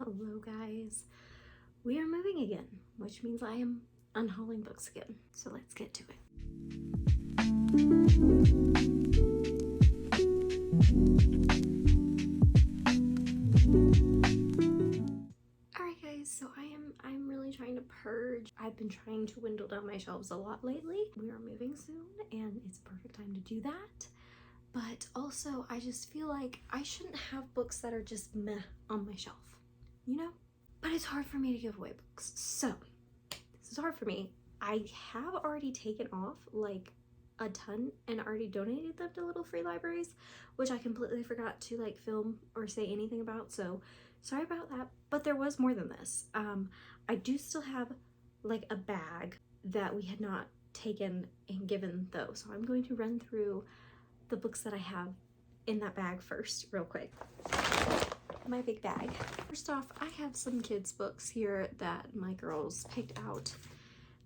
Hello guys, we are moving again, which means I am unhauling books again. So let's get to it. Alright guys, so I'm really trying to purge. I've been trying to dwindle down my shelves a lot lately. We are moving soon and it's a perfect time to do that. But also I just feel like I shouldn't have books that are just meh on my shelf, you know? But it's hard for me to give away books. So this is hard for me. I have already taken off like a ton and already donated them to little free libraries, which I completely forgot to like film or say anything about. So sorry about that, but there was more than this. I do still have like a bag that we had not taken and given though. So I'm going to run through the books that I have in that bag first real quick. My big bag. First off, I have some kids books here that my girls picked out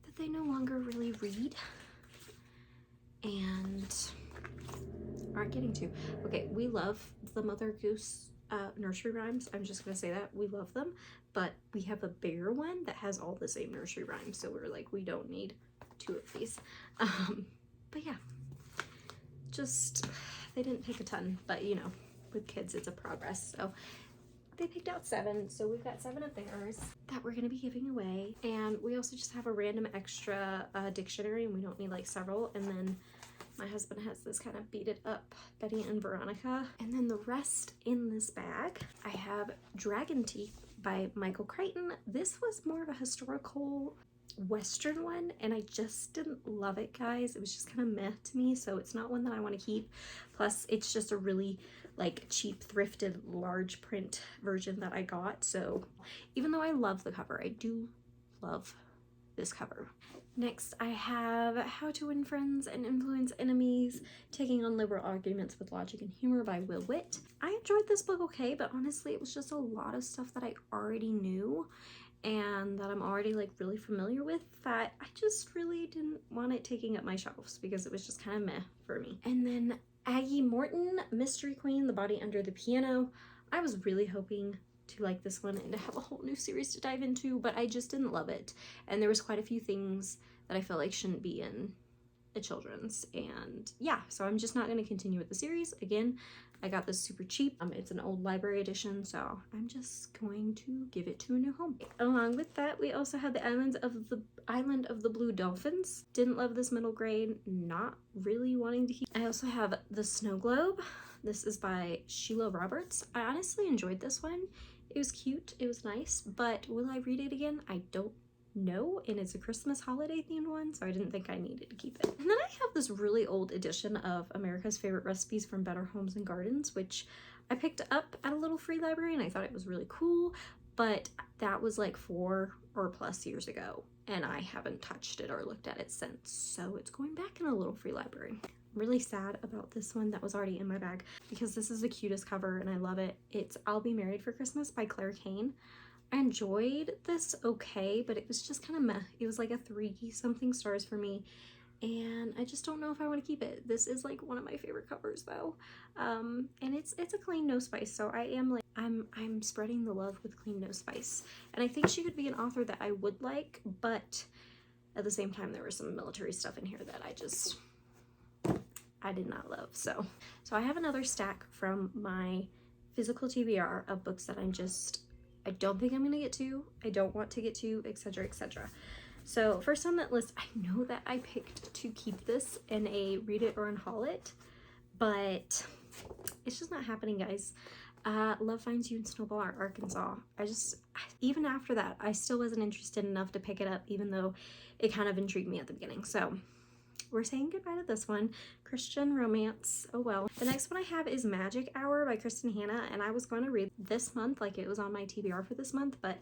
that they no longer really read and aren't getting to. Okay, we love the Mother Goose nursery rhymes. I'm just gonna say that we love them, but we have a bigger one that has all the same nursery rhymes, so we're like, we don't need two of these. But yeah, just they didn't pick a ton, but you know, with kids it's a progress. So they picked out 7, so we've got 7 of theirs that we're gonna be giving away. And we also just have a random extra dictionary, and we don't need like several. And then my husband has this kind of beat it up Betty and Veronica. And then the rest in this bag, I have Dragon Teeth by Michael Crichton. This was more of a historical Western one, and I just didn't love it, guys. It was just kind of meh to me, so it's not one that I want to keep. Plus it's just a really like cheap thrifted large print version that I got. So even though I love the cover, I do love this cover. Next, I have How to Win Friends and Influence Enemies, Taking on Liberal Arguments with Logic and Humor by Will Witt. I enjoyed this book okay, but honestly it was just a lot of stuff that I already knew and that I'm already like really familiar with, that I just really didn't want it taking up my shelves because it was just kind of meh for me. And then Aggie Morton, Mystery Queen, The Body Under the Piano. I was really hoping to like this one and to have a whole new series to dive into, but I just didn't love it. And there was quite a few things that I felt like shouldn't be in a children's, and yeah, so I'm just not going to continue with the series. Again, I got this super cheap. It's an old library edition, so I'm just going to give it to a new home. Along with that, we also have the Island of the Blue Dolphins. Didn't love this middle grade, not really wanting to keep. I also have The Snow Globe. This is by Sheila Roberts. I honestly enjoyed this one. It was cute, it was nice, but will I read it again? I don't know, and it's a Christmas holiday themed one, so I didn't think I needed to keep it. And then I have this really old edition of America's Favorite Recipes from Better Homes and Gardens, which I picked up at a little free library and I thought it was really cool, but that was like 4 or plus years ago and I haven't touched it or looked at it since, so it's going back in a little free library. I'm really sad about this one that was already in my bag because this is the cutest cover and I love it. It's I'll Be Married for Christmas by Claire Kane. I enjoyed this okay, but it was just kind of meh. It was like a 3-something stars for me, and I just don't know if I want to keep it. This is like one of my favorite covers though, and it's a clean no spice, so I am like I'm spreading the love with clean no spice, and I think she could be an author that I would like, but at the same time there was some military stuff in here that I did not love. So I have another stack from my physical TBR of books that I don't think I'm gonna get to, I don't want to get to, etc, etc. So first on that list, I know that I picked to keep this in a read it or unhaul it, but it's just not happening, guys. Love Finds You in Snowball, Arkansas. Even after that, I still wasn't interested enough to pick it up, even though it kind of intrigued me at the beginning. So we're saying goodbye to this one. Christian romance, oh well. The next one I have is Magic Hour by Kristen Hanna, and I was going to read this month, like it was on my TBR for this month, but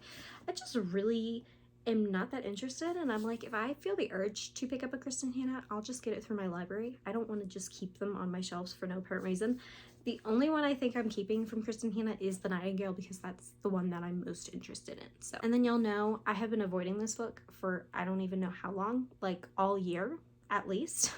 I just really am not that interested, and I'm like, if I feel the urge to pick up a Kristen Hanna, I'll just get it through my library. I don't want to just keep them on my shelves for no apparent reason. The only one I think I'm keeping from Kristen Hanna is The Nightingale because that's the one that I'm most interested in. So, and then you'll know I have been avoiding this book for I don't even know how long, like all year. at least.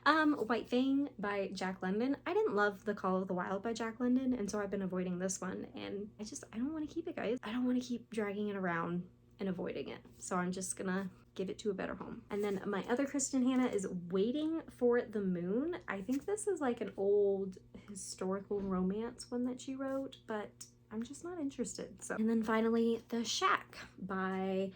White Fang by Jack London. I didn't love The Call of the Wild by Jack London, and so I've been avoiding this one, and I don't want to keep it, guys. I don't want to keep dragging it around and avoiding it, so I'm just gonna give it to a better home. And then my other Kristen Hanna is Waiting for the Moon. I think this is like an old historical romance one that she wrote, but I'm just not interested. So, and then finally, The Shack by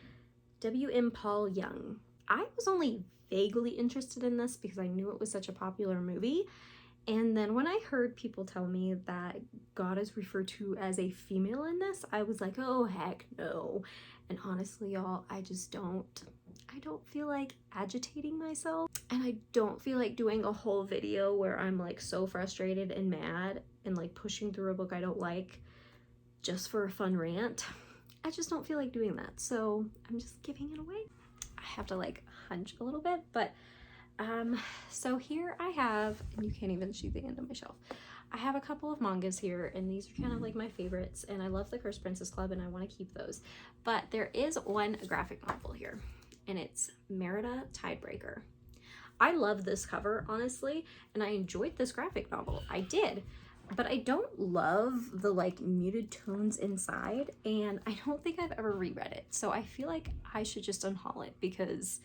W.M. Paul Young. I was only vaguely interested in this because I knew it was such a popular movie. And then when I heard people tell me that God is referred to as a female in this, I was like, oh, heck no. And honestly, y'all, I don't feel like agitating myself. And I don't feel like doing a whole video where I'm like so frustrated and mad and like pushing through a book I don't like just for a fun rant. I just don't feel like doing that. So I'm just giving it away. I have to like hunch a little bit, but so here I have, and you can't even see the end of my shelf. I have a couple of mangas here, and these are kind of like my favorites, and I love the Cursed Princess Club, and I want to keep those. But there is one graphic novel here, and it's Merida Tidebreaker. I love this cover, honestly, and I enjoyed this graphic novel. I did, but I don't love the like muted tones inside, and I don't think I've ever reread it. So I feel like I should just unhaul it, because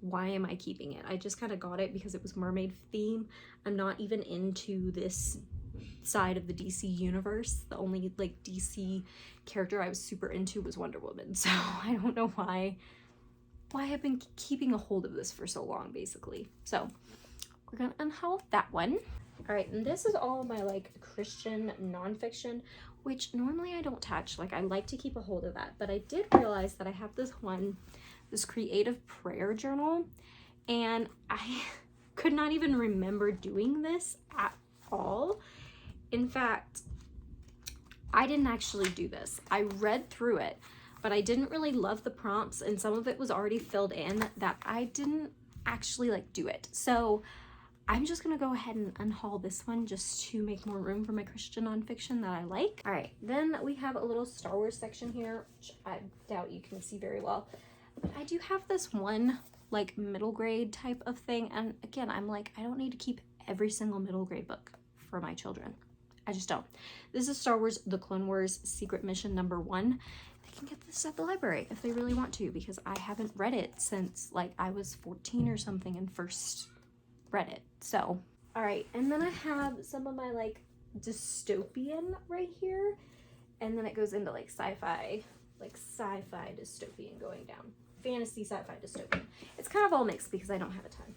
why am I keeping it? I just kind of got it because it was mermaid theme. I'm not even into this side of the DC universe. The only like DC character I was super into was Wonder Woman. So I don't know why I've been keeping a hold of this for so long, basically. So we're gonna unhaul that one. All right, and this is all my like Christian nonfiction, which normally I don't touch. Like I like to keep a hold of that, but I did realize that I have this creative prayer journal, and I could not even remember doing this at all. In fact, I didn't actually do this. I read through it, but I didn't really love the prompts, and some of it was already filled in that I didn't actually like do it. So I'm just gonna go ahead and unhaul this one just to make more room for my Christian nonfiction that I like. All right, then we have a little Star Wars section here, which I doubt you can see very well. But I do have this one like middle grade type of thing, and again, I'm like, I don't need to keep every single middle grade book for my children. I just don't. This is Star Wars The Clone Wars Secret Mission #1. They can get this at the library if they really want to, because I haven't read it since like I was 14 or something and first read it. So, all right, and then I have some of my like dystopian right here, and then it goes into like sci-fi dystopian going down. Fantasy, sci-fi, dystopian. It's kind of all mixed because I don't have a ton.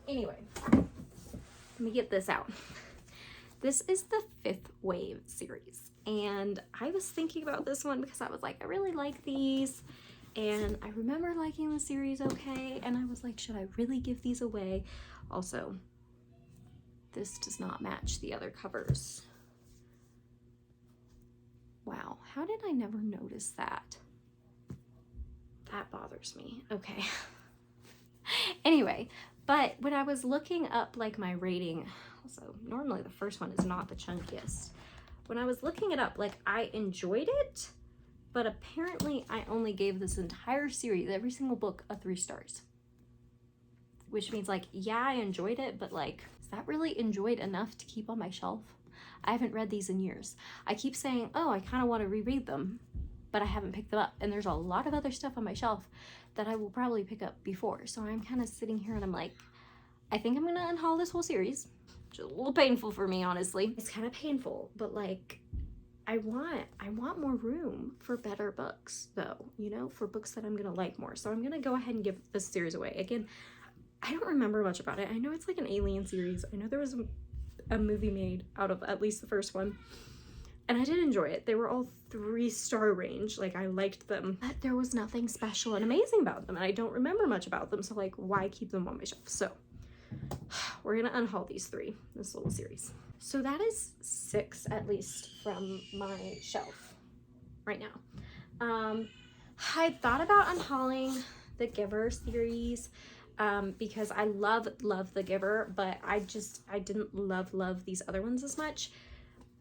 Anyway, let me get this out. This is the 5th Wave series, and I was thinking about this one because I was like, I really like these, and I remember liking the series okay, and I was like, should I really give these away? Also, this does not match the other covers. Wow, how did I never notice that? That bothers me. Okay. Anyway, but when I was looking up like my rating, so normally the first one is not the chunkiest. When I was looking it up, like I enjoyed it, but apparently I only gave this entire series, every single book, a 3 stars. Which means like, yeah, I enjoyed it, but like, is that really enjoyed enough to keep on my shelf? I haven't read these in years. I keep saying, oh, I kind of want to reread them, but I haven't picked them up. And there's a lot of other stuff on my shelf that I will probably pick up before. So I'm kind of sitting here and I'm like, I think I'm gonna unhaul this whole series. Which is a little painful for me, honestly. It's kind of painful, but like, I want more room for better books though, you know, for books that I'm gonna like more. So I'm gonna go ahead and give this series away. Again, I don't remember much about it. I know it's like an alien series. I know there was a movie made out of at least the first one, and I did enjoy it. They were all 3-star range. Like I liked them, but there was nothing special and amazing about them, and I don't remember much about them. So like, why keep them on my shelf? So we're gonna unhaul these 3, this little series. So that is 6 at least from my shelf right now. I thought about unhauling the Giver series because I love the Giver, but I didn't love these other ones as much.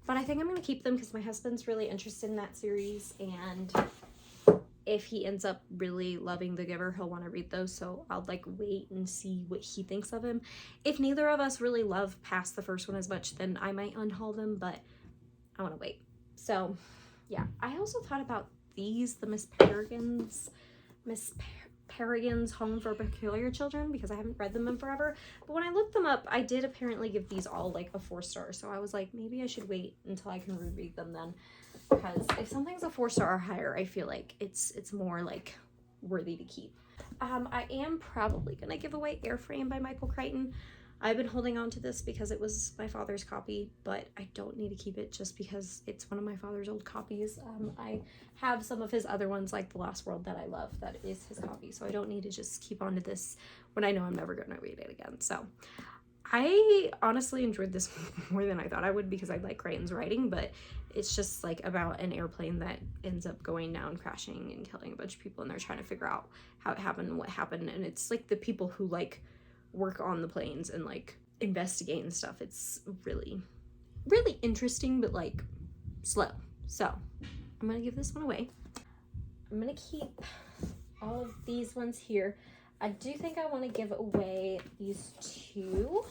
But I think I'm gonna keep them because my husband's really interested in that series, and if he ends up really loving The Giver, he'll want to read those, so I'll like wait and see what he thinks of him. If neither of us really love past the first one as much, then I might unhaul them, but I want to wait. So yeah, I also thought about these, the Miss Peregrine's Home for Peculiar Children, because I haven't read them in forever. But when I looked them up, I did apparently give these all like a 4-star. So I was like, maybe I should wait until I can reread them then. Because if something's a 4-star or higher, I feel like it's more like worthy to keep. I am probably going to give away Airframe by Michael Crichton. I've been holding on to this because it was my father's copy, but I don't need to keep it just because it's one of my father's old copies. I have some of his other ones, like The Lost World, that I love, that is his copy, so I don't need to just keep on to this when I know I'm never going to read it again. So I honestly enjoyed this more than I thought I would, because I like Crichton's writing, but it's just like about an airplane that ends up going down, crashing, and killing a bunch of people, and they're trying to figure out how it happened and what happened, and it's like the people who like work on the planes and like investigate and stuff. It's really, really interesting, but like slow. So I'm gonna give this one away. I'm gonna keep all of these ones here. I do think I want to give away these 2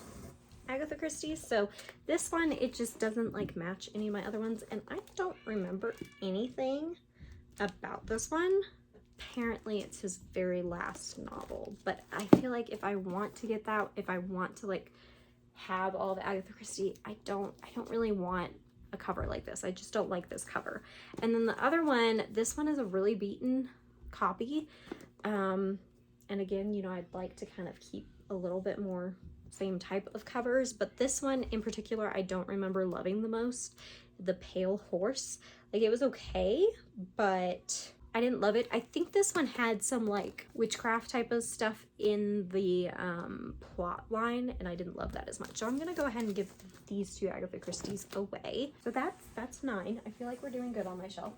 Agatha Christie's. So this one, it just doesn't like match any of my other ones, and I don't remember anything about this one. Apparently it's his very last novel, but I feel like if I want to get that, if I want to like have all the Agatha Christie, I don't really want a cover like this. I just don't like this cover. And then the other one, this one is a really beaten copy. And again, you know, I'd like to kind of keep a little bit more same type of covers, but this one in particular, I don't remember loving the most. The Pale Horse, like it was okay, but I didn't love it. I think this one had some like witchcraft type of stuff in the plot line, and I didn't love that as much. So I'm gonna go ahead and give these 2 Agatha Christie's away. So that's 9. I feel like we're doing good on my shelf.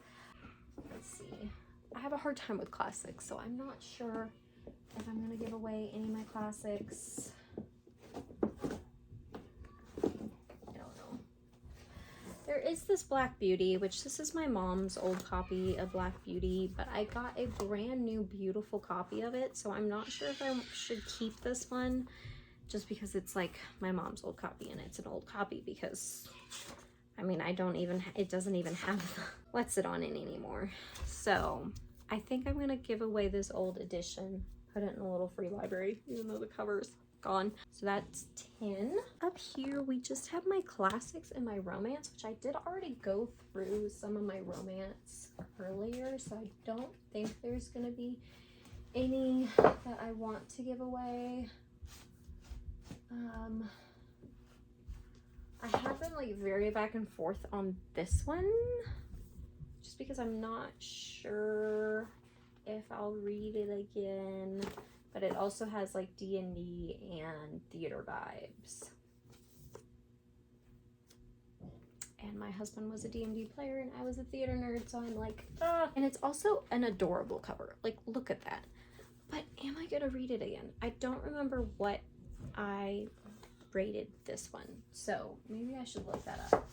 Let's see. I have a hard time with classics, so I'm not sure if I'm gonna give away any of my classics. There is this Black Beauty, which this is my mom's old copy of Black Beauty, but I got a brand new beautiful copy of it, so I'm not sure if I should keep this one just because it's like my mom's old copy, and it's an old copy because, I mean, it doesn't even have what's it on it anymore. So I think I'm gonna give away this old edition, put it in a little free library, even though the cover's gone. So that's 10. Up here we just have my classics and my romance, which I did already go through some of my romance earlier, so I don't think there's gonna be any that I want to give away. I have been like very back and forth on this one just because I'm not sure if I'll read it again. But it also has like D&D and theater vibes. And my husband was a D&D player and I was a theater nerd, so I'm like, ah. And it's also an adorable cover. Like, look at that. But am I gonna read it again? I don't remember what I rated this one, so maybe I should look that up.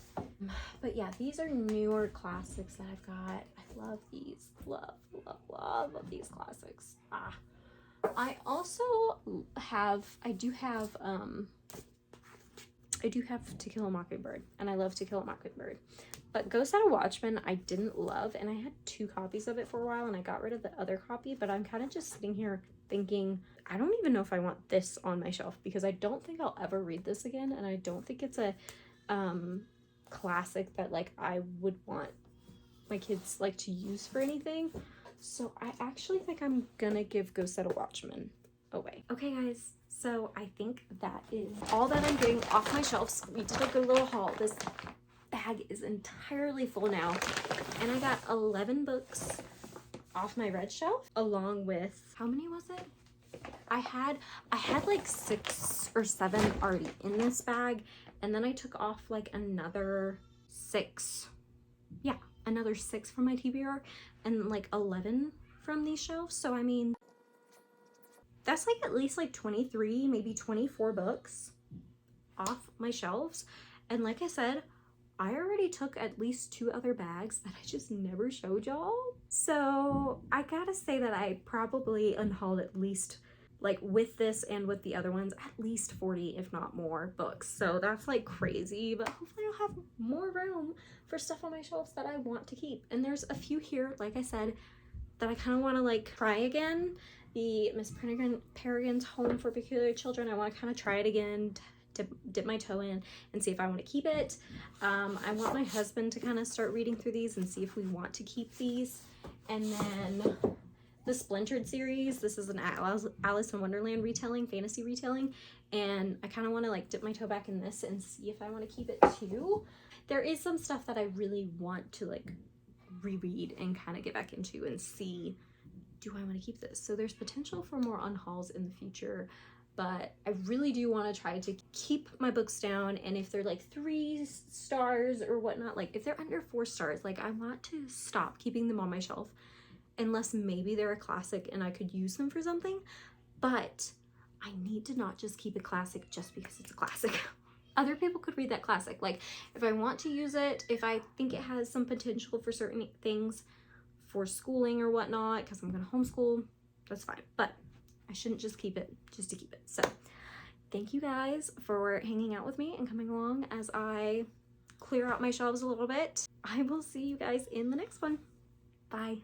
But yeah, these are newer classics that I've got. I love these. Love these classics. I also have, I do have To Kill a Mockingbird, and I love To Kill a Mockingbird. But Ghost Out of Watchmen I didn't love, and I had 2 copies of it for a while, and I got rid of the other copy, but I'm kind of just sitting here thinking, I don't even know if I want this on my shelf, because I don't think I'll ever read this again, and I don't think it's a classic that like I would want my kids like to use for anything. So I actually think I'm gonna give Ghost Out of Watchmen away. Okay guys, so I think that is all that I'm getting off my shelves. We did a good little haul. This bag is entirely full now, and I got 11 books off my red shelf, along with, how many was it? I had like 6 or 7 already in this bag, and then I took off like another 6. Yeah, another 6 from my TBR, and like 11 from these shelves. So I mean, that's like at least like 23, maybe 24 books off my shelves. And like I said, I already took at least 2 other bags that I just never showed y'all. So I gotta say that I probably unhauled at least, like with this and with the other ones, at least 40 if not more books. So that's like crazy, but hopefully I'll have more room for stuff on my shelves that I want to keep. And there's a few here, like I said, that I kind of want to like try again. The Miss Peregrine's Home for Peculiar Children, I want to kind of try it again, to dip my toe in and see if I want to keep it. I want my husband to kind of start reading through these and see if we want to keep these. And then the Splintered series, this is an Alice in Wonderland retelling, fantasy retelling, and I kind of want to like dip my toe back in this and see if I want to keep it too. There is some stuff that I really want to like reread and kind of get back into and see, do I want to keep this? So there's potential for more unhauls in the future, but I really do want to try to keep my books down. And if they're like 3 stars or whatnot, like if they're under 4 stars, like I want to stop keeping them on my shelf unless maybe they're a classic and I could use them for something. But I need to not just keep a classic just because it's a classic. Other people could read that classic. Like if I want to use it, if I think it has some potential for certain things for schooling or whatnot, because I'm going to homeschool, that's fine. But I shouldn't just keep it just to keep it. So thank you guys for hanging out with me and coming along as I clear out my shelves a little bit. I will see you guys in the next one. Bye.